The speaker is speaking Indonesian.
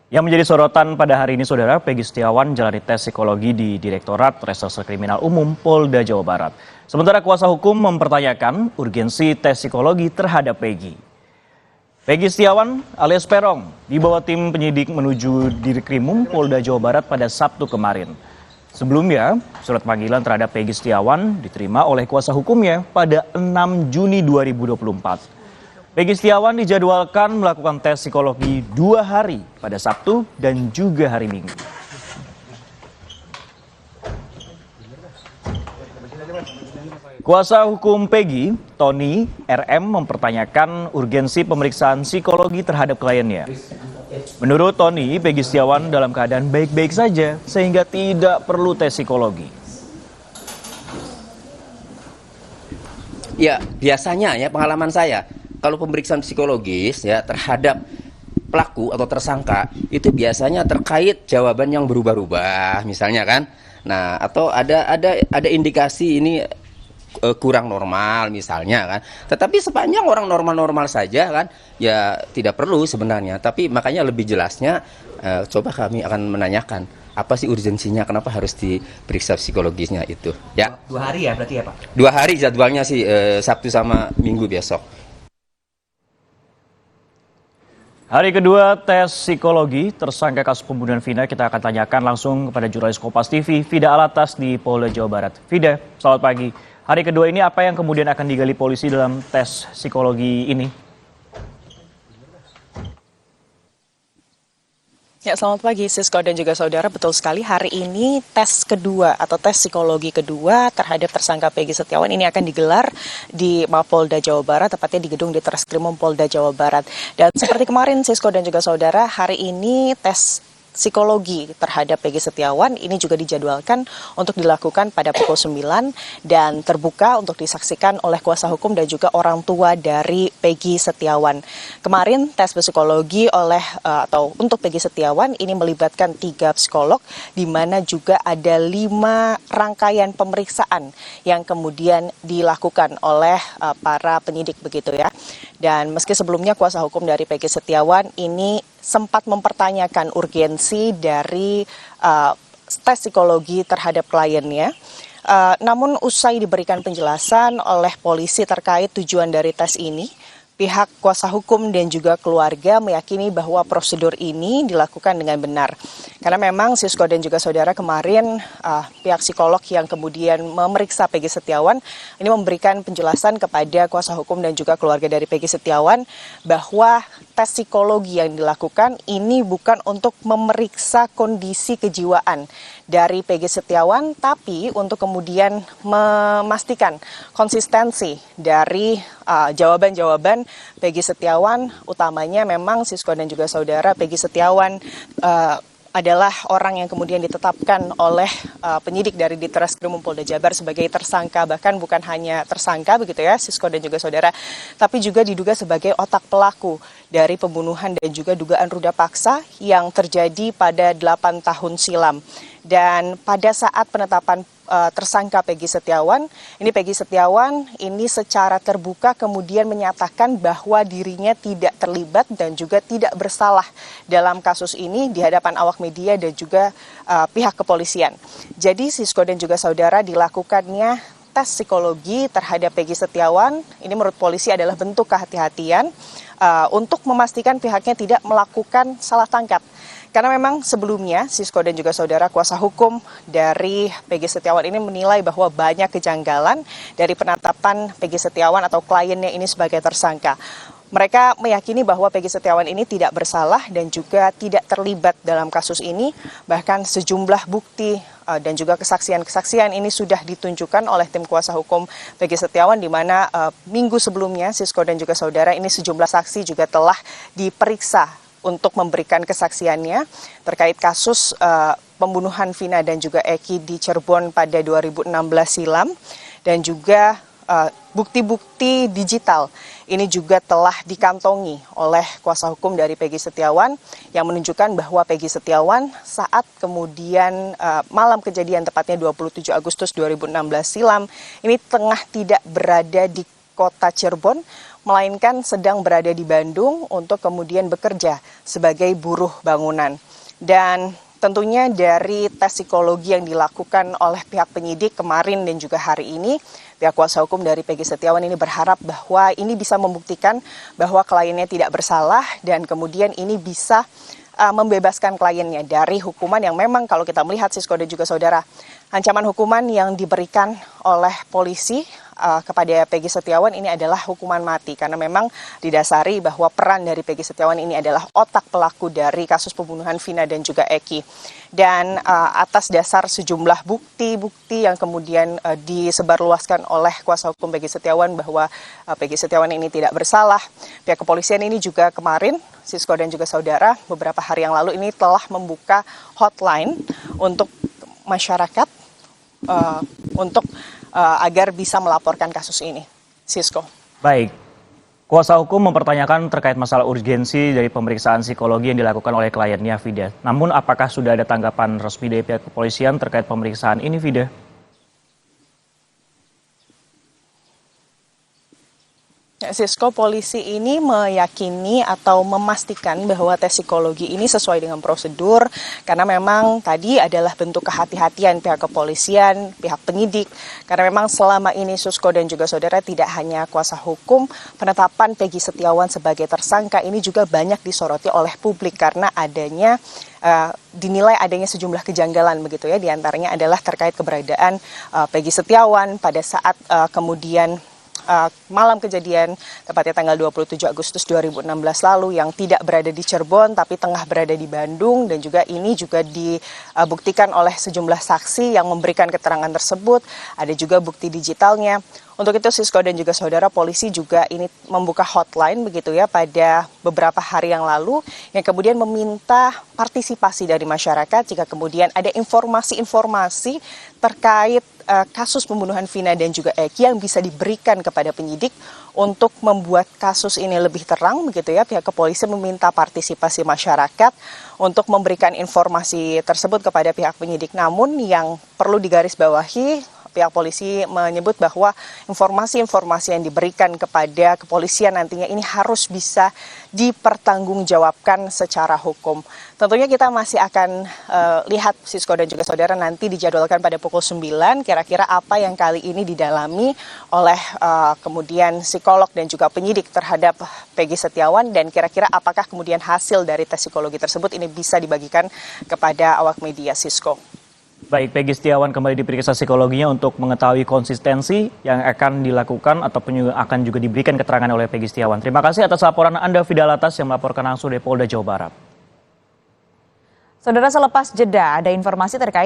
Yang menjadi sorotan pada hari ini, Saudara, Peggy Setiawan jalani tes psikologi di Direktorat Reserse Kriminal Umum Polda Jawa Barat. Sementara kuasa hukum mempertanyakan urgensi tes psikologi terhadap Peggy. Peggy Setiawan alias Peron dibawa tim penyidik menuju Dirkrimum Polda Jawa Barat pada Sabtu kemarin. Sebelumnya, surat panggilan terhadap Peggy Setiawan diterima oleh kuasa hukumnya pada 6 Juni 2024. Peggy Setiawan dijadwalkan melakukan tes psikologi 2 hari pada Sabtu dan juga hari Minggu. Kuasa hukum Peggy, Tony RM, mempertanyakan urgensi pemeriksaan psikologi terhadap kliennya. Menurut Tony, Peggy Setiawan dalam keadaan baik-baik saja sehingga tidak perlu tes psikologi. Ya, biasanya ya pengalaman saya, kalau pemeriksaan psikologis ya terhadap pelaku atau tersangka itu biasanya terkait jawaban yang berubah-ubah, misalnya kan. Nah, atau ada indikasi ini kurang normal misalnya kan. Tetapi sepanjang orang normal-normal saja kan, ya tidak perlu sebenarnya. Tapi makanya lebih jelasnya coba kami akan menanyakan apa sih urgensinya, kenapa harus diperiksa psikologisnya itu. Ya. 2 hari ya berarti ya Pak? 2 hari jadwalnya sih, Sabtu sama Minggu besok. Hari kedua tes psikologi tersangka kasus pembunuhan Vina, kita akan tanyakan langsung kepada jurnalis Kompas TV, Vida Alatas di Polda Jawa Barat. Vida, selamat pagi. Hari kedua ini apa yang kemudian akan digali polisi dalam tes psikologi ini? Ya, selamat pagi Sisko dan juga saudara. Betul sekali, hari ini tes kedua atau tes psikologi kedua terhadap tersangka Peggy Setiawan ini akan digelar di Mapolda Jawa Barat, tepatnya di gedung Ditreskrimum Polda Jawa Barat. Dan seperti kemarin Sisko dan juga saudara, hari ini tes psikologi terhadap Peggy Setiawan ini juga dijadwalkan untuk dilakukan pada pukul 9 dan terbuka untuk disaksikan oleh kuasa hukum dan juga orang tua dari Peggy Setiawan. Kemarin tes psikologi atau untuk Peggy Setiawan ini melibatkan 3 psikolog, di mana juga ada 5 rangkaian pemeriksaan yang kemudian dilakukan oleh para penyidik begitu ya. Dan meski sebelumnya kuasa hukum dari Peggy Setiawan ini sempat mempertanyakan urgensi dari tes psikologi terhadap kliennya, namun usai diberikan penjelasan oleh polisi terkait tujuan dari tes ini, pihak kuasa hukum dan juga keluarga meyakini bahwa prosedur ini dilakukan dengan benar. Karena memang Sisko dan juga saudara, kemarin pihak psikolog yang kemudian memeriksa Peggy Setiawan ini memberikan penjelasan kepada kuasa hukum dan juga keluarga dari Peggy Setiawan bahwa tes psikologi yang dilakukan ini bukan untuk memeriksa kondisi kejiwaan dari Peggy Setiawan, tapi untuk kemudian memastikan konsistensi dari jawaban-jawaban Peggy Setiawan, utamanya memang Sisko dan juga saudara, Peggy Setiawan adalah orang yang kemudian ditetapkan oleh penyidik dari Ditreskrimum Polda Jabar sebagai tersangka, bahkan bukan hanya tersangka begitu ya Sisko dan juga saudara, tapi juga diduga sebagai otak pelaku dari pembunuhan dan juga dugaan ruda paksa yang terjadi pada 8 tahun silam. Dan pada saat penetapan tersangka Peggy Setiawan, ini Peggy Setiawan ini secara terbuka kemudian menyatakan bahwa dirinya tidak terlibat dan juga tidak bersalah dalam kasus ini di hadapan awak media dan juga pihak kepolisian. Jadi Sisko dan juga saudara, dilakukannya tes psikologi terhadap Peggy Setiawan ini menurut polisi adalah bentuk kehati-hatian untuk memastikan pihaknya tidak melakukan salah tangkap. Karena memang sebelumnya Sisko dan juga saudara, kuasa hukum dari Peggy Setiawan ini menilai bahwa banyak kejanggalan dari penetapan Peggy Setiawan atau kliennya ini sebagai tersangka. Mereka meyakini bahwa Peggy Setiawan ini tidak bersalah dan juga tidak terlibat dalam kasus ini. Bahkan sejumlah bukti dan juga kesaksian-kesaksian ini sudah ditunjukkan oleh tim kuasa hukum Peggy Setiawan, di mana minggu sebelumnya Sisko dan juga saudara, ini sejumlah saksi juga telah diperiksa untuk memberikan kesaksiannya terkait kasus pembunuhan Vina dan juga Eki di Cirebon pada 2016 silam, dan juga bukti-bukti digital ini juga telah dikantongi oleh kuasa hukum dari Peggy Setiawan yang menunjukkan bahwa Peggy Setiawan saat kemudian malam kejadian, tepatnya 27 Agustus 2016 silam, ini tengah tidak berada di kota Cirebon, melainkan sedang berada di Bandung untuk kemudian bekerja sebagai buruh bangunan. Dan tentunya dari tes psikologi yang dilakukan oleh pihak penyidik kemarin dan juga hari ini, pihak kuasa hukum dari Peggy Setiawan ini berharap bahwa ini bisa membuktikan bahwa kliennya tidak bersalah dan kemudian ini bisa membebaskan kliennya dari hukuman yang memang kalau kita melihat Sisko dan juga saudara, ancaman hukuman yang diberikan oleh polisi kepada Peggy Setiawan ini adalah hukuman mati karena memang didasari bahwa peran dari Peggy Setiawan ini adalah otak pelaku dari kasus pembunuhan Vina dan juga Eki. Dan atas dasar sejumlah bukti-bukti yang kemudian disebarluaskan oleh kuasa hukum Peggy Setiawan bahwa Peggy Setiawan ini tidak bersalah, pihak kepolisian ini juga kemarin, Sisko dan juga saudara, beberapa hari yang lalu ini telah membuka hotline untuk masyarakat untuk agar bisa melaporkan kasus ini. Sisko. Baik, kuasa hukum mempertanyakan terkait masalah urgensi dari pemeriksaan psikologi yang dilakukan oleh kliennya, Fida. Namun apakah sudah ada tanggapan resmi dari pihak kepolisian terkait pemeriksaan ini, Fida? Sisko, polisi ini meyakini atau memastikan bahwa tes psikologi ini sesuai dengan prosedur karena memang tadi adalah bentuk kehati-hatian pihak kepolisian, pihak penyidik, karena memang selama ini Sisko dan juga saudara tidak hanya kuasa hukum, penetapan Peggy Setiawan sebagai tersangka ini juga banyak disoroti oleh publik karena adanya dinilai adanya sejumlah kejanggalan begitu ya, diantaranya adalah terkait keberadaan Peggy Setiawan pada saat kemudian malam kejadian, tepatnya tanggal 27 Agustus 2016 lalu, yang tidak berada di Cirebon tapi tengah berada di Bandung, dan juga ini juga dibuktikan oleh sejumlah saksi yang memberikan keterangan tersebut, ada juga bukti digitalnya. Untuk itu Sisko dan juga saudara, polisi juga ini membuka hotline begitu ya pada beberapa hari yang lalu yang kemudian meminta partisipasi dari masyarakat jika kemudian ada informasi-informasi terkait kasus pembunuhan Vina dan juga Eki yang bisa diberikan kepada penyidik untuk membuat kasus ini lebih terang begitu ya. Pihak kepolisian meminta partisipasi masyarakat untuk memberikan informasi tersebut kepada pihak penyidik. Namun yang perlu digarisbawahi, pihak polisi menyebut bahwa informasi-informasi yang diberikan kepada kepolisian nantinya ini harus bisa dipertanggungjawabkan secara hukum. Tentunya kita masih akan lihat Sisko dan juga saudara, nanti dijadwalkan pada pukul 9 kira-kira apa yang kali ini didalami oleh kemudian psikolog dan juga penyidik terhadap Peggy Setiawan, dan kira-kira apakah kemudian hasil dari tes psikologi tersebut ini bisa dibagikan kepada awak media. Sisko. Baik, Peggy Setiawan kembali diperiksa psikologinya untuk mengetahui konsistensi yang akan dilakukan ataupun akan juga diberikan keterangan oleh Peggy Setiawan. Terima kasih atas laporan Anda, Fida Latas, yang melaporkan langsung dari Polda Jawa Barat. Saudara, selepas jeda ada informasi terkait